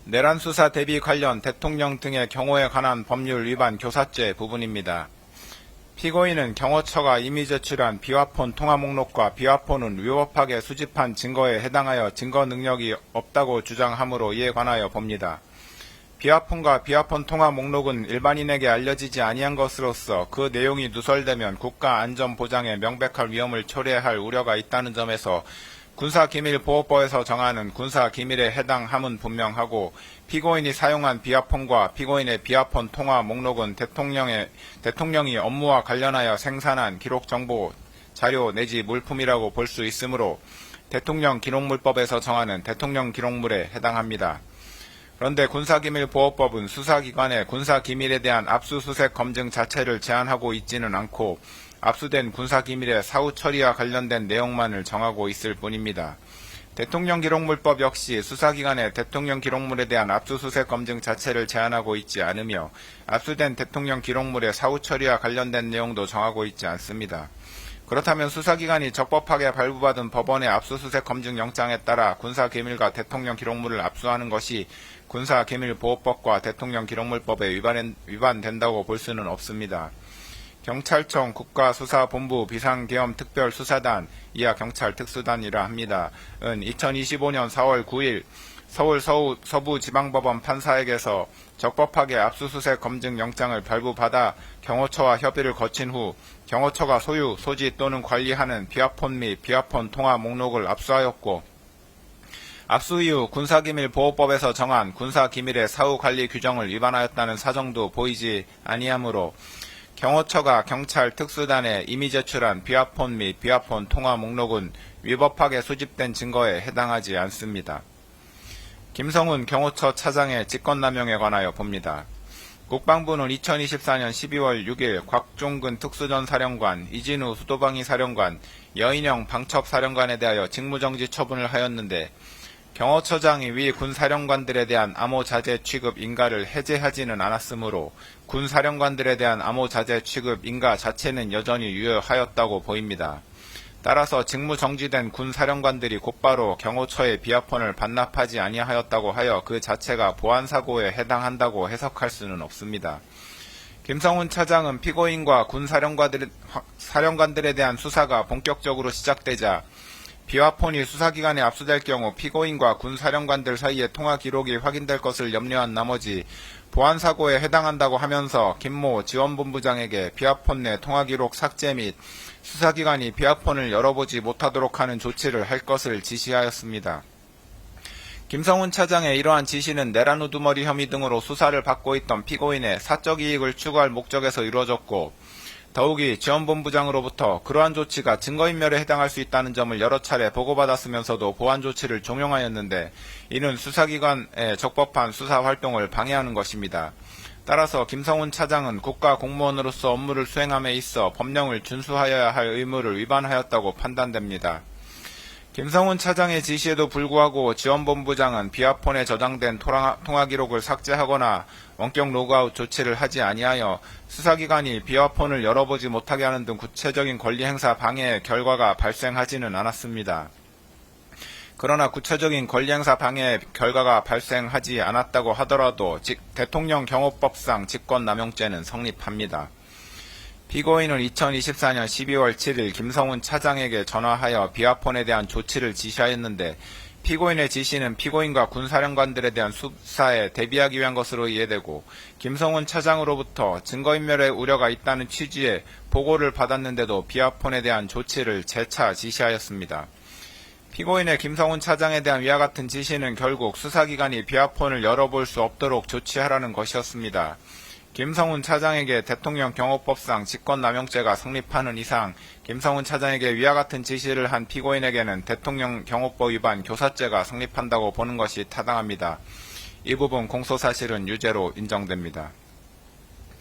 내란 수사 대비 관련 대통령 등의 경호에 관한 법률 위반 교사죄 부분입니다. 피고인은 경호처가 이미 제출한 비화폰 통화 목록과 비화폰은 위법하게 수집한 증거에 해당하여 증거 능력이 없다고 주장하므로 이에 관하여 봅니다. 비화폰과 비화폰 통화 목록은 일반인에게 알려지지 아니한 것으로서 그 내용이 누설되면 국가안전보장에 명백할 위험을 초래할 우려가 있다는 점에서 군사기밀보호법에서 정하는 군사기밀에 해당함은 분명하고, 피고인이 사용한 비화폰과 피고인의 비화폰 통화 목록은 대통령이 업무와 관련하여 생산한 기록정보, 자료 내지 물품이라고 볼 수 있으므로 대통령기록물법에서 정하는 대통령기록물에 해당합니다. 그런데 군사기밀보호법은 수사기관의 군사기밀에 대한 압수수색 검증 자체를 제한하고 있지는 않고 압수된 군사기밀의 사후 처리와 관련된 내용만을 정하고 있을 뿐입니다. 대통령기록물법 역시 수사기관의 대통령기록물에 대한 압수수색 검증 자체를 제한하고 있지 않으며 압수된 대통령기록물의 사후 처리와 관련된 내용도 정하고 있지 않습니다. 그렇다면 수사기관이 적법하게 발부받은 법원의 압수수색 검증 영장에 따라 군사기밀과 대통령기록물을 압수하는 것이 군사기밀보호법과 대통령기록물법에 위반된다고 볼 수는 없습니다. 경찰청 국가수사본부 비상계엄특별수사단 이하 경찰특수단이라 합니다. 은 2025년 4월 9일 서울 서부지방법원 판사에게서 적법하게 압수수색 검증 영장을 발부받아 경호처와 협의를 거친 후 경호처가 소유, 소지 또는 관리하는 비화폰 및 비화폰 통화 목록을 압수하였고, 압수 이후 군사기밀보호법에서 정한 군사기밀의 사후관리 규정을 위반하였다는 사정도 보이지 아니하므로 경호처가 경찰 특수단에 이미 제출한 비화폰 및 비화폰 통화 목록은 위법하게 수집된 증거에 해당하지 않습니다. 김성훈 경호처 차장의 직권남용에 관하여 봅니다. 국방부는 2024년 12월 6일 곽종근 특수전사령관, 이진우 수도방위 사령관, 여인영 방첩사령관에 대하여 직무정지 처분을 하였는데, 경호처장이 위 군사령관들에 대한 암호자재 취급 인가를 해제하지는 않았으므로 군사령관들에 대한 암호자재 취급 인가 자체는 여전히 유효하였다고 보입니다. 따라서 직무정지된 군사령관들이 곧바로 경호처의 비화폰을 반납하지 아니하였다고 하여 그 자체가 보안사고에 해당한다고 해석할 수는 없습니다. 김성훈 차장은 피고인과 군사령관들에 대한 수사가 본격적으로 시작되자 비화폰이 수사기관에 압수될 경우 피고인과 군사령관들 사이의 통화 기록이 확인될 것을 염려한 나머지 보안사고에 해당한다고 하면서 김모 지원본부장에게 비화폰 내 통화기록 삭제 및 수사기관이 비화폰을 열어보지 못하도록 하는 조치를 할 것을 지시하였습니다. 김성훈 차장의 이러한 지시는 내란 우두머리 혐의 등으로 수사를 받고 있던 피고인의 사적 이익을 추구할 목적에서 이루어졌고, 더욱이 지원본부장으로부터 그러한 조치가 증거인멸에 해당할 수 있다는 점을 여러 차례 보고받았으면서도 보안 조치를 종용하였는데, 이는 수사기관의 적법한 수사활동을 방해하는 것입니다. 따라서 김성훈 차장은 국가공무원으로서 업무를 수행함에 있어 법령을 준수하여야 할 의무를 위반하였다고 판단됩니다. 김성훈 차장의 지시에도 불구하고 지원본부장은 비화폰에 저장된 통화기록을 삭제하거나 원격 로그아웃 조치를 하지 아니하여 수사기관이 비화폰을 열어보지 못하게 하는 등 구체적인 권리행사 방해의 결과가 발생하지는 않았습니다. 그러나 구체적인 권리행사 방해의 결과가 발생하지 않았다고 하더라도 대통령경호법상 직권남용죄는 성립합니다. 피고인은 2024년 12월 7일 김성훈 차장에게 전화하여 비화폰에 대한 조치를 지시하였는데, 피고인의 지시는 피고인과 군사령관들에 대한 수사에 대비하기 위한 것으로 이해되고, 김성훈 차장으로부터 증거인멸의 우려가 있다는 취지의 보고를 받았는데도 비화폰에 대한 조치를 재차 지시하였습니다. 피고인의 김성훈 차장에 대한 위와 같은 지시는 결국 수사기관이 비화폰을 열어볼 수 없도록 조치하라는 것이었습니다. 김성훈 차장에게 대통령경호법상 직권남용죄가 성립하는 이상 김성훈 차장에게 위와 같은 지시를 한 피고인에게는 대통령경호법 위반 교사죄가 성립한다고 보는 것이 타당합니다. 이 부분 공소사실은 유죄로 인정됩니다.